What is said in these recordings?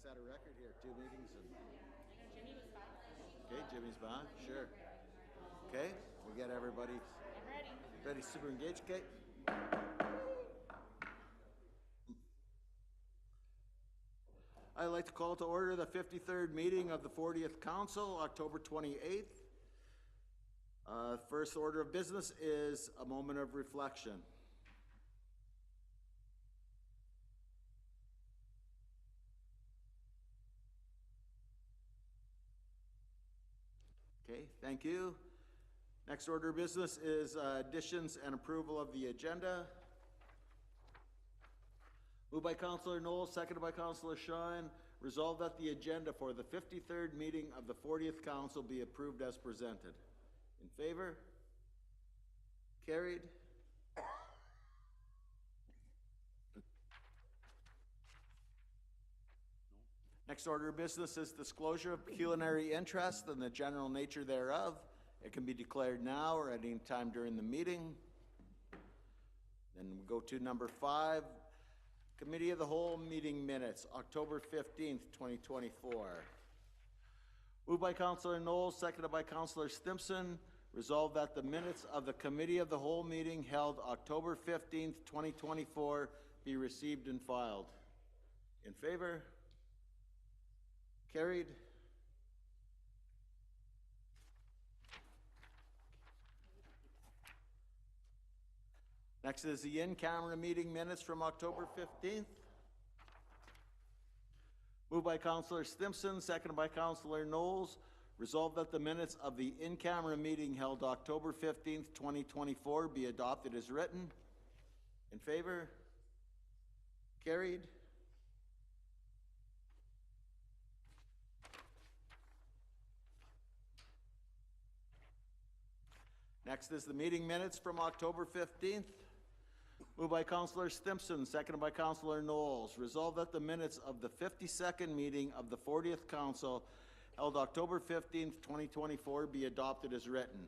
set a record here, 2 meetings. And Jimmy was fine. okay, Jimmy's back, sure. Okay, we get everybody I'm ready. ready, super engaged. Okay. I'd like to call to order the 53rd meeting of the 40th Council, October 28th. First order of business is a moment of reflection. Okay, thank you. Next order of business is additions and approval of the agenda. Moved by Councillor Knowles, seconded by Councillor Shine. Resolved that the agenda for the 53rd meeting of the 40th Council be approved as presented. In favor? Carried. Next order of business is disclosure of pecuniary interest and the general nature thereof. It can be declared now or at any time during the meeting. Then we go to number 5, Committee of the Whole meeting minutes, October 15th, 2024. Moved by Councillor Knowles, seconded by Councillor Stimpson. Resolved that the minutes of the Committee of the Whole meeting held October 15th, 2024 be received and filed. In favor? Carried. Next is the in-camera meeting minutes from October 15th. Moved by Councillor Stimpson, seconded by Councillor Knowles. Resolved that the minutes of the in-camera meeting held October 15th, 2024 be adopted as written. In favor? Carried. Next is the meeting minutes from October 15th. Moved by Councillor Stimpson, seconded by Councillor Knowles. Resolved that the minutes of the 52nd meeting of the 40th Council held October 15th, 2024 be adopted as written.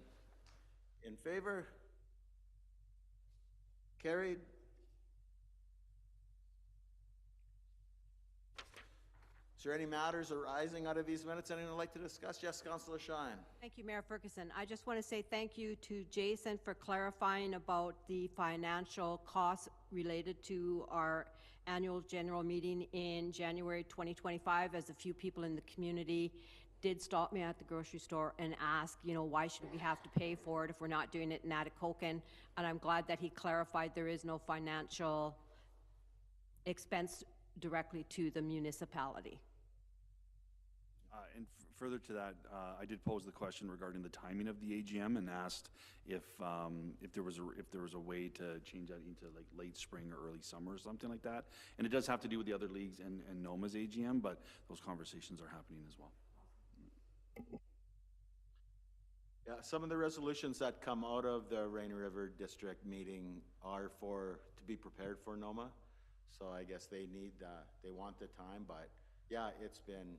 In favor? Carried. Is there any matters arising out of these minutes anyone would like to discuss? Yes, Councillor Shine. Thank you, Mayor Ferguson. I just want to say thank you to Jason for clarifying about the financial costs related to our annual general meeting in January 2025, as a few people in the community did stop me at the grocery store and ask, you know, why should we have to pay for it if we're not doing it in Atikokan? And I'm glad that he clarified there is no financial expense directly to the municipality. And further to that, I did pose the question regarding the timing of the AGM and asked if there was a way to change that into like late spring or early summer or something like that. And it does have to do with the other leagues and NOMA's AGM, but those conversations are happening as well. Yeah, some of the resolutions that come out of the Rainy River District meeting are to be prepared for NOMA. So I guess they want the time, but yeah, it's been,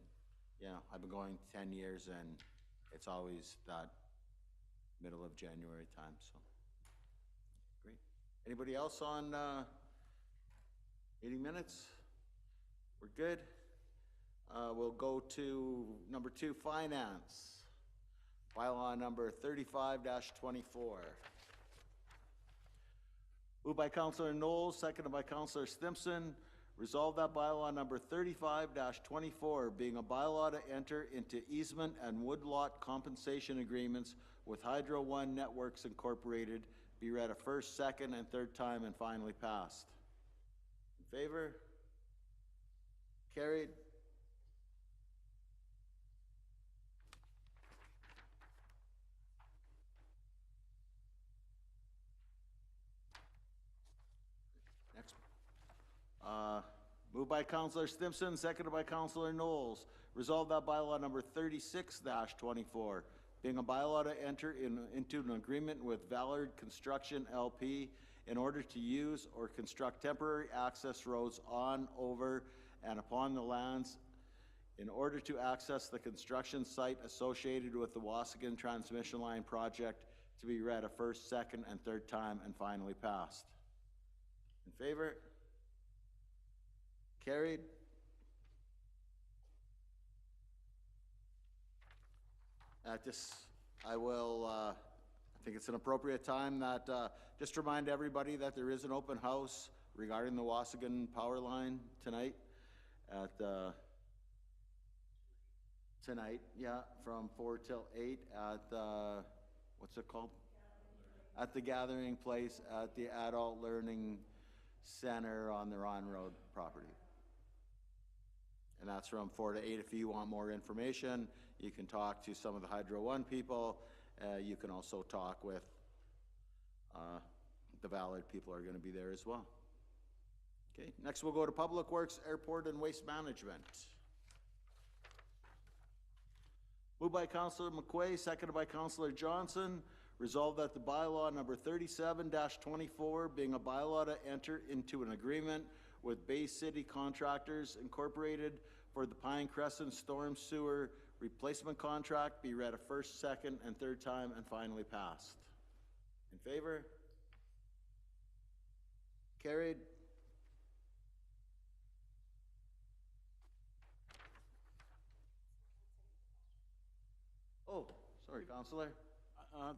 you know, I've been going 10 years and it's always that middle of January time, so. Great. Anybody else on meeting minutes? We're good. We'll go to number 2, finance. Bylaw number 35-24. Moved by Councillor Knowles, seconded by Councillor Stimpson. Resolve that bylaw number 35-24, being a bylaw to enter into easement and woodlot compensation agreements with Hydro One Networks Incorporated, be read a first, second, and third time and finally passed. In favor? Carried. Next. Moved by Councillor Stimpson, seconded by Councillor Knowles. Resolved that bylaw number 36-24, being a bylaw to enter into an agreement with Vallard Construction LP in order to use or construct temporary access roads on, over, and upon the lands in order to access the construction site associated with the Waasigan Transmission Line project, to be read a first, second, and third time and finally passed. In favor? Carried. At this, I will, I think it's an appropriate time that, just remind everybody that there is an open house regarding the Waasigan power line tonight at, tonight, yeah, from 4 till 8 at the, what's it called? At the Gathering Place at the Adult Learning Center on the Ron Road property. And that's from 4 to 8. If you want more information, you can talk to some of the Hydro One people. You can also talk with the Ballard people are going to be there as well. Okay, next we'll go to Public Works, Airport, and Waste Management. Moved by Councillor McQuay, seconded by Councillor Johnson. Resolved that the bylaw number 37-24, being a bylaw to enter into an agreement with Bay City Contractors Incorporated for the Pine Crescent Storm Sewer Replacement Contract, be read a first, second, and third time and finally passed. In favor? Carried. Oh, sorry, Councillor.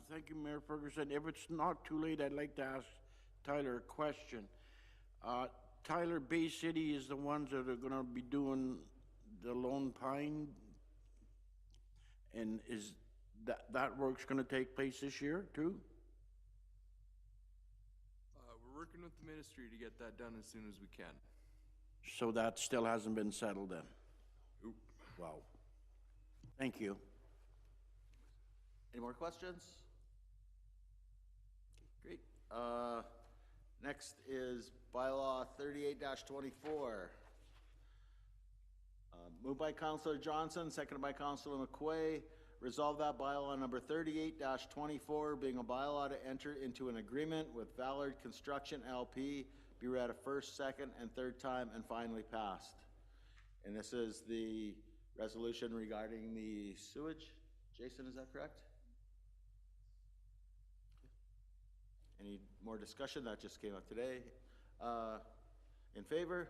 Thank you, Mayor Ferguson. If it's not too late, I'd like to ask Tyler a question. Tyler, Bay City is the ones that are gonna be doing the Lone Pine, and is that work's gonna take place this year too? We're working with the ministry to get that done as soon as we can. So that still hasn't been settled then? Oop. Wow. Thank you. Any more questions? Great. Next is bylaw 38-24. Moved by Councillor Johnson, seconded by Councillor McQuay. Resolve that bylaw number 38-24, being a bylaw to enter into an agreement with Ballard Construction LP, be read a first, second, and third time and finally passed. And this is the resolution regarding the sewage. Jason, is that correct? Any more discussion? That just came up today. In favor?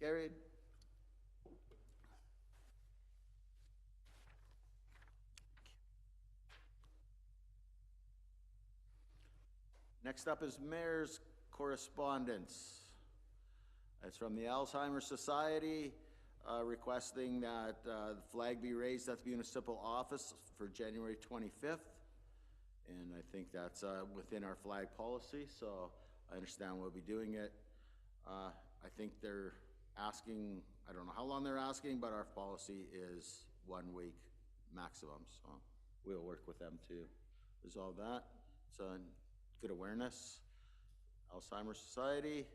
Carried. Next up is Mayor's correspondence. It's from the Alzheimer's Society, requesting that the flag be raised at the municipal office for January 25th. And I think that's within our flag policy, so I understand we'll be doing it. I think they're asking, I don't know how long they're asking, but our policy is 1 week maximum, so we'll work with them to resolve that. It's a good awareness. Alzheimer's Society.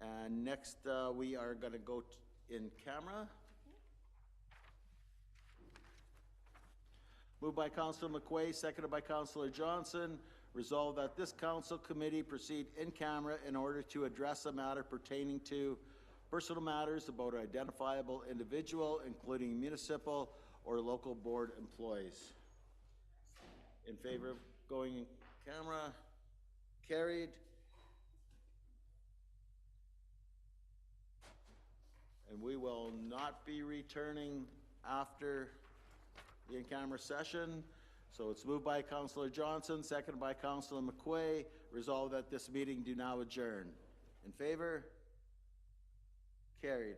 And next we are going to go in camera. Moved by Councillor McQuay, seconded by Councillor Johnson. Resolved that this council committee proceed in camera in order to address a matter pertaining to personal matters about an identifiable individual, including municipal or local board employees. In favor of going in camera? Carried. And we will not be returning after the in-camera session. So it's moved by Councillor Johnson, seconded by Councillor McQuay. Resolved that this meeting do now adjourn. In favor? Carried.